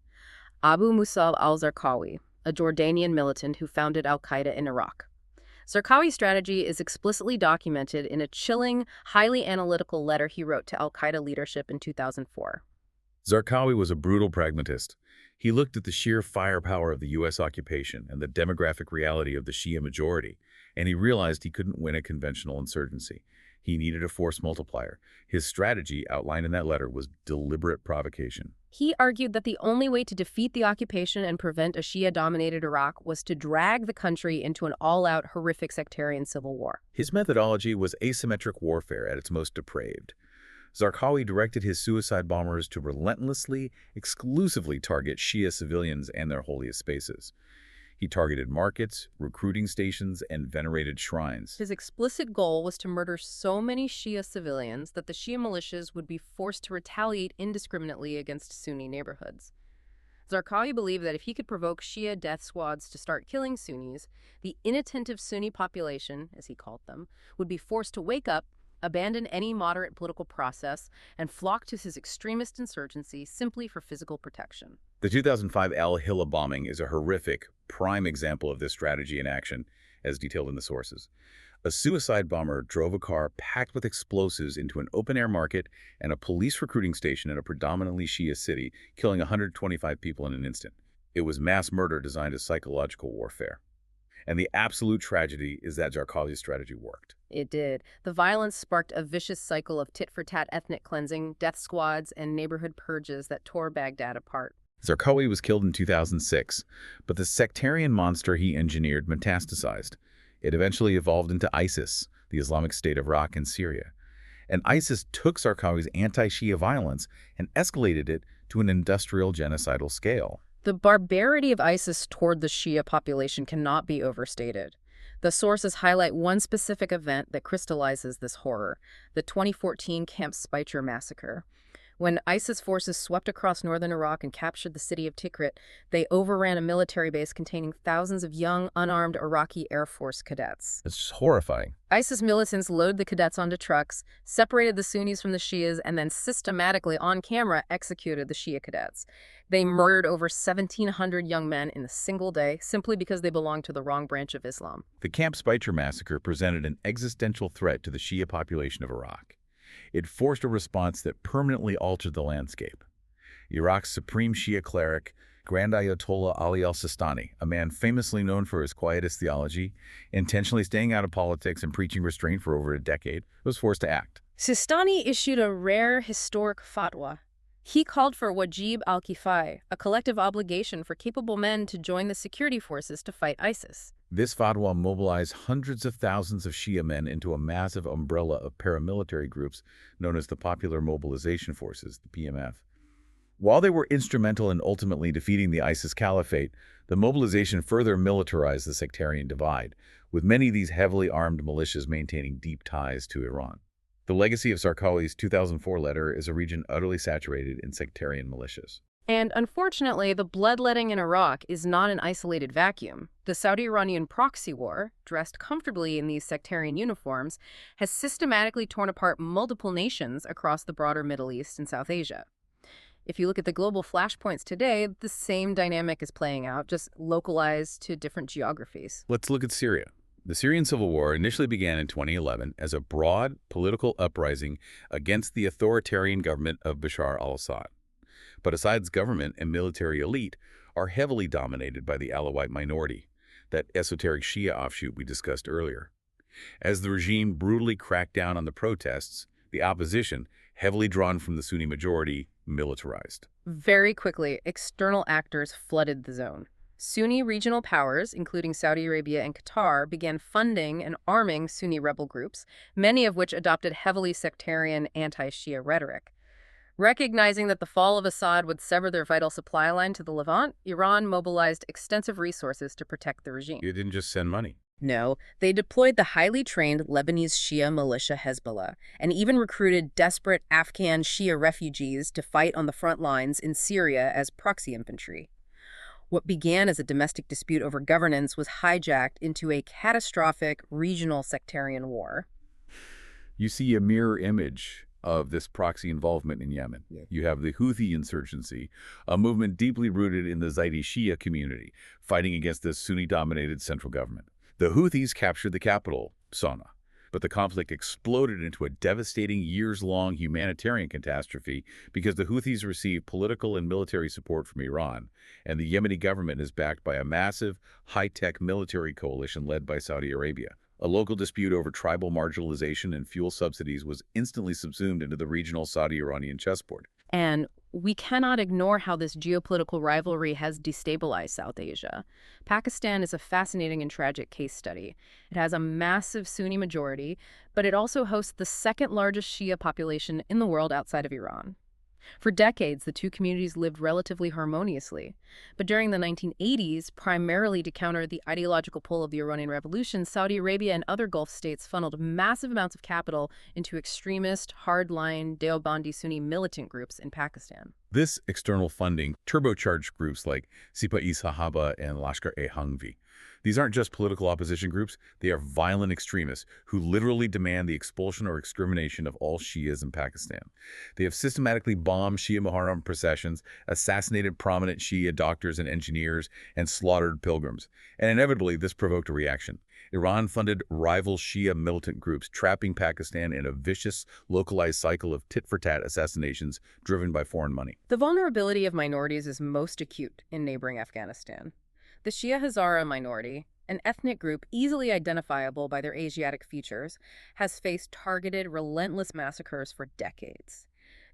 Speaker 2: Abu Musab al-Zarqawi, a Jordanian militant who founded al-Qaeda in Iraq. Zarqawi's strategy is explicitly documented in a chilling, highly analytical letter he wrote to al-Qaeda leadership in 2004.
Speaker 1: Zarqawi was a brutal pragmatist. He looked at the sheer firepower of the U.S. occupation and the demographic reality of the Shia majority, and he realized he couldn't win a conventional insurgency. He needed a force multiplier. His strategy, outlined in that letter, was deliberate provocation.
Speaker 2: He argued that the only way to defeat the occupation and prevent a Shia-dominated Iraq was to drag the country into an all-out, horrific sectarian civil war.
Speaker 1: His methodology was asymmetric warfare at its most depraved. Zarqawi directed his suicide bombers to relentlessly, exclusively target Shia civilians and their holiest spaces. He targeted markets, recruiting stations, and venerated shrines.
Speaker 2: His explicit goal was to murder so many Shia civilians that the Shia militias would be forced to retaliate indiscriminately against Sunni neighborhoods. Zarqawi believed that if he could provoke Shia death squads to start killing Sunnis, the inattentive Sunni population, as he called them, would be forced to wake up, abandon any moderate political process, and flock to his extremist insurgency simply for physical protection.
Speaker 1: The 2005 al-Hilla bombing is a horrific, prime example of this strategy in action, as detailed in the sources. A suicide bomber drove a car packed with explosives into an open-air market and a police recruiting station in a predominantly Shia city, killing 125 people in an instant. It was mass murder designed as psychological warfare. And the absolute tragedy is that Zarqawi's strategy worked.
Speaker 2: It did. The violence sparked a vicious cycle of tit-for-tat ethnic cleansing, death squads, and neighborhood purges that tore Baghdad apart.
Speaker 1: Zarqawi was killed in 2006, but the sectarian monster he engineered metastasized. It eventually evolved into ISIS, the Islamic State of Iraq and Syria. And ISIS took Zarqawi's anti-Shia violence and escalated it to an industrial genocidal scale.
Speaker 2: The barbarity of ISIS toward the Shia population cannot be overstated. The sources highlight one specific event that crystallizes this horror, the 2014 Camp Speicher massacre. When ISIS forces swept across northern Iraq and captured the city of Tikrit, they overran a military base containing thousands of young, unarmed Iraqi Air Force cadets.
Speaker 1: It's horrifying.
Speaker 2: ISIS militants loaded the cadets onto trucks, separated the Sunnis from the Shias, and then systematically, on camera, executed the Shia cadets. They murdered over 1,700 young men in a single day simply because they belonged to the wrong branch of Islam.
Speaker 1: The Camp Speicher massacre presented an existential threat to the Shia population of Iraq. It forced a response that permanently altered the landscape. Iraq's supreme Shia cleric, Grand Ayatollah Ali al-Sistani, a man famously known for his quietist theology, intentionally staying out of politics and preaching restraint for over a decade, was forced to act.
Speaker 2: Sistani issued a rare historic fatwa. He called for wajib al-kifai, a collective obligation for capable men to join the security forces to fight ISIS.
Speaker 1: This fatwa mobilized hundreds of thousands of Shia men into a massive umbrella of paramilitary groups known as the Popular Mobilization Forces, the PMF. While they were instrumental in ultimately defeating the ISIS caliphate, the mobilization further militarized the sectarian divide, with many of these heavily armed militias maintaining deep ties to Iran. The legacy of Sarkali's 2004 letter is a region utterly saturated in sectarian militias.
Speaker 2: And unfortunately, the bloodletting in Iraq is not an isolated vacuum. The Saudi-Iranian proxy war, dressed comfortably in these sectarian uniforms, has systematically torn apart multiple nations across the broader Middle East and South Asia. If you look at the global flashpoints today, the same dynamic is playing out, just localized to different geographies.
Speaker 1: Let's look at Syria. The Syrian civil war initially began in 2011 as a broad political uprising against the authoritarian government of Bashar al-Assad. But Assad's government and military elite are heavily dominated by the Alawite minority, that esoteric Shia offshoot we discussed earlier. As the regime brutally cracked down on the protests, the opposition, heavily drawn from the Sunni majority, militarized.
Speaker 2: Very quickly, external actors flooded the zone. Sunni regional powers, including Saudi Arabia and Qatar, began funding and arming Sunni rebel groups, many of which adopted heavily sectarian anti-Shia rhetoric. Recognizing that the fall of Assad would sever their vital supply line to the Levant, Iran mobilized extensive resources to protect the regime.
Speaker 1: It didn't just send money.
Speaker 2: No, they deployed the highly trained Lebanese Shia militia Hezbollah and even recruited desperate Afghan Shia refugees to fight on the front lines in Syria as proxy infantry. What began as a domestic dispute over governance was hijacked into a catastrophic regional sectarian war.
Speaker 1: You see a mirror image of this proxy involvement in Yemen.
Speaker 3: Yeah.
Speaker 1: You have the Houthi insurgency, a movement deeply rooted in the Zaidi Shia community, fighting against the Sunni-dominated central government. The Houthis captured the capital, Sana'a, but the conflict exploded into a devastating years-long humanitarian catastrophe because the Houthis received political and military support from Iran, and the Yemeni government is backed by a massive, high-tech military coalition led by Saudi Arabia. A local dispute over tribal marginalization and fuel subsidies was instantly subsumed into the regional Saudi-Iranian chessboard.
Speaker 2: And we cannot ignore how this geopolitical rivalry has destabilized South Asia. Pakistan is a fascinating and tragic case study. It has a massive Sunni majority, but it also hosts the second largest Shia population in the world outside of Iran. For decades, the two communities lived relatively harmoniously. But during the 1980s, primarily to counter the ideological pull of the Iranian Revolution, Saudi Arabia and other Gulf states funneled massive amounts of capital into extremist, hardline, Deobandi Sunni militant groups in Pakistan.
Speaker 1: This external funding turbocharged groups like Sipa-e Sahaba and Lashkar-e-Hangvi. These aren't just political opposition groups, they are violent extremists who literally demand the expulsion or extermination of all Shias in Pakistan. They have systematically bombed Shia Muharram processions, assassinated prominent Shia doctors and engineers, and slaughtered pilgrims. And inevitably, this provoked a reaction. Iran funded rival Shia militant groups, trapping Pakistan in a vicious, localized cycle of tit-for-tat assassinations driven by foreign money.
Speaker 2: The vulnerability of minorities is most acute in neighboring Afghanistan. The Shia Hazara minority, an ethnic group easily identifiable by their Asiatic features, has faced targeted, relentless massacres for decades.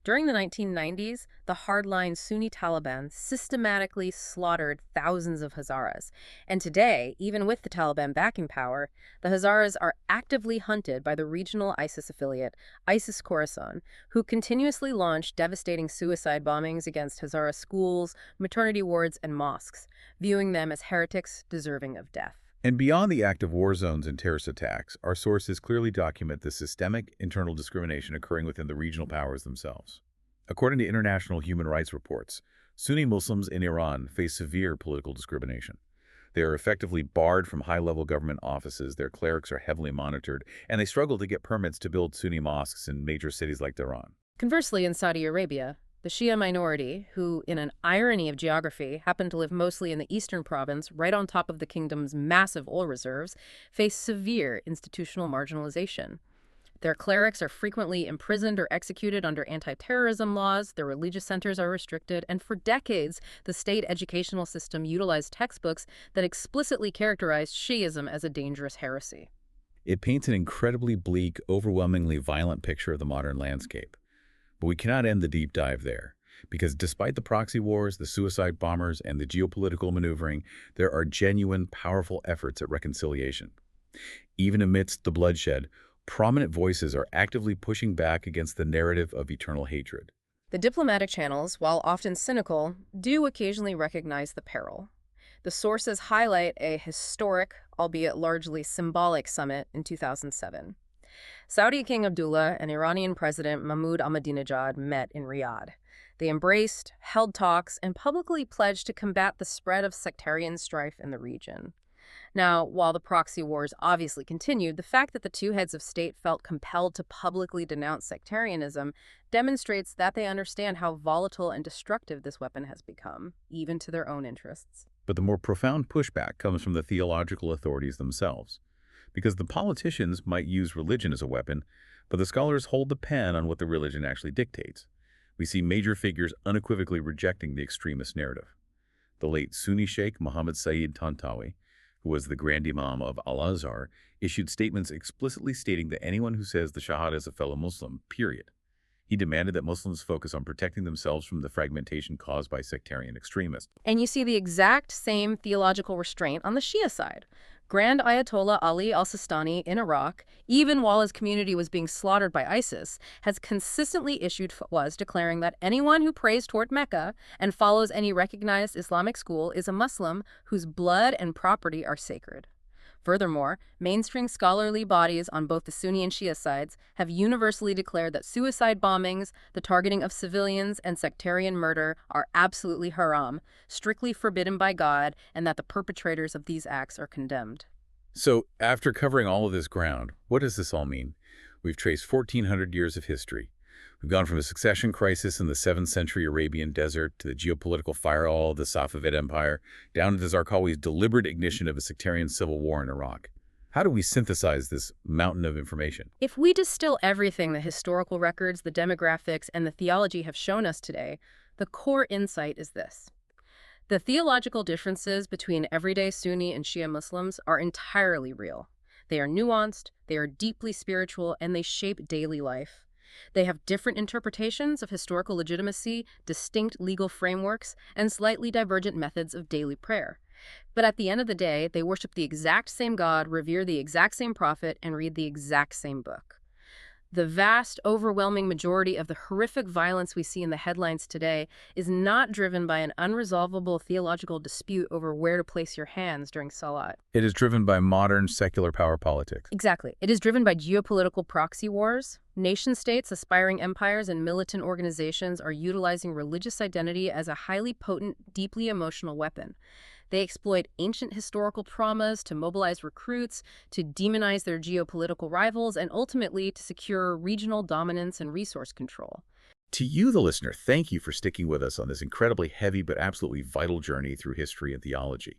Speaker 2: During the 1990s, the hardline Sunni Taliban systematically slaughtered thousands of Hazaras. And today, even with the Taliban backing power, the Hazaras are actively hunted by the regional ISIS affiliate, ISIS Khorasan, who continuously launch devastating suicide bombings against Hazara schools, maternity wards, and mosques, viewing them as heretics deserving of death.
Speaker 1: And beyond the active war zones and terrorist attacks, our sources clearly document the systemic internal discrimination occurring within the regional powers themselves. According to international human rights reports, Sunni Muslims in Iran face severe political discrimination. They are effectively barred from high-level government offices, their clerics are heavily monitored, and they struggle to get permits to build Sunni mosques in major cities like Tehran.
Speaker 2: Conversely, in Saudi Arabia, the Shia minority, who, in an irony of geography, happen to live mostly in the eastern province, right on top of the kingdom's massive oil reserves, face severe institutional marginalization. Their clerics are frequently imprisoned or executed under anti-terrorism laws, their religious centers are restricted, and for decades, the state educational system utilized textbooks that explicitly characterized Shi'ism as a dangerous heresy.
Speaker 1: It paints an incredibly bleak, overwhelmingly violent picture of the modern landscape. But we cannot end the deep dive there. Because despite the proxy wars, the suicide bombers, and the geopolitical maneuvering, there are genuine, powerful efforts at reconciliation. Even amidst the bloodshed, prominent voices are actively pushing back against the narrative of eternal hatred.
Speaker 2: The diplomatic channels, while often cynical, do occasionally recognize the peril. The sources highlight a historic, albeit largely symbolic, summit in 2007. Saudi King Abdullah and Iranian President Mahmoud Ahmadinejad met in Riyadh. They embraced, held talks, and publicly pledged to combat the spread of sectarian strife in the region. Now, while the proxy wars obviously continued, the fact that the two heads of state felt compelled to publicly denounce sectarianism demonstrates that they understand how volatile and destructive this weapon has become, even to their own interests.
Speaker 1: But the more profound pushback comes from the theological authorities themselves. Because the politicians might use religion as a weapon, but the scholars hold the pen on what the religion actually dictates. We see major figures unequivocally rejecting the extremist narrative. The late Sunni Sheikh Muhammad Sayyid Tantawi, who was the Grand Imam of Al-Azhar, issued statements explicitly stating that anyone who says the Shahada is a fellow Muslim, period. He demanded that Muslims focus on protecting themselves from the fragmentation caused by sectarian extremists.
Speaker 2: And you see the exact same theological restraint on the Shia side. Grand Ayatollah Ali al-Sistani in Iraq, even while his community was being slaughtered by ISIS, has consistently issued fatwas declaring that anyone who prays toward Mecca and follows any recognized Islamic school is a Muslim whose blood and property are sacred. Furthermore, mainstream scholarly bodies on both the Sunni and Shia sides have universally declared that suicide bombings, the targeting of civilians, and sectarian murder are absolutely haram, strictly forbidden by God, and that the perpetrators of these acts are condemned.
Speaker 1: So, after covering all of this ground, what does this all mean? We've traced 1,400 years of history. We've gone from a succession crisis in the 7th century Arabian desert to the geopolitical firewall of the Safavid Empire, down to Zarqawi's deliberate ignition of a sectarian civil war in Iraq. How do we synthesize this mountain of information?
Speaker 2: If we distill everything the historical records, the demographics, and the theology have shown us today, the core insight is this. The theological differences between everyday Sunni and Shia Muslims are entirely real. They are nuanced, they are deeply spiritual, and they shape daily life. They have different interpretations of historical legitimacy, distinct legal frameworks, and slightly divergent methods of daily prayer. But at the end of the day, they worship the exact same God, revere the exact same prophet, and read the exact same book. The vast, overwhelming majority of the horrific violence we see in the headlines today is not driven by an unresolvable theological dispute over where to place your hands during Salat.
Speaker 1: It is driven by modern secular power politics.
Speaker 2: Exactly. It is driven by geopolitical proxy wars. Nation-states, aspiring empires, and militant organizations are utilizing religious identity as a highly potent, deeply emotional weapon. They exploit ancient historical traumas to mobilize recruits, to demonize their geopolitical rivals, and ultimately to secure regional dominance and resource control.
Speaker 1: To you, the listener, thank you for sticking with us on this incredibly heavy but absolutely vital journey through history and theology.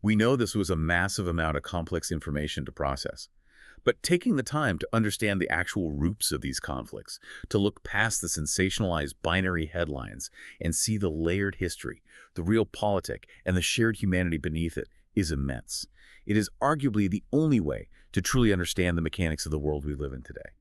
Speaker 1: We know this was a massive amount of complex information to process. But taking the time to understand the actual roots of these conflicts, to look past the sensationalized binary headlines and see the layered history, the real politic, and the shared humanity beneath it, is immense. It is arguably the only way to truly understand the mechanics of the world we live in today.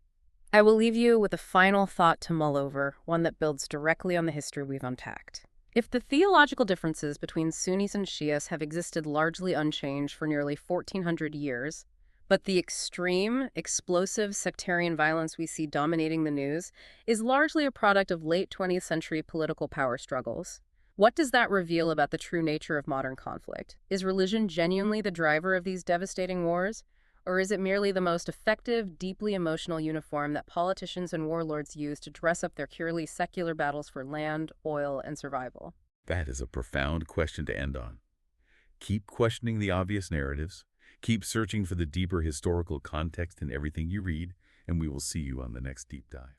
Speaker 2: I will leave you with a final thought to mull over, one that builds directly on the history we've unpacked. If the theological differences between Sunnis and Shias have existed largely unchanged for nearly 1,400 years, but the extreme, explosive sectarian violence we see dominating the news is largely a product of late 20th century political power struggles. What does that reveal about the true nature of modern conflict? Is religion genuinely the driver of these devastating wars? Or is it merely the most effective, deeply emotional uniform that politicians and warlords use to dress up their purely secular battles for land, oil, and survival?
Speaker 1: That is a profound question to end on. Keep questioning the obvious narratives. Keep searching for the deeper historical context in everything you read, and we will see you on the next deep dive.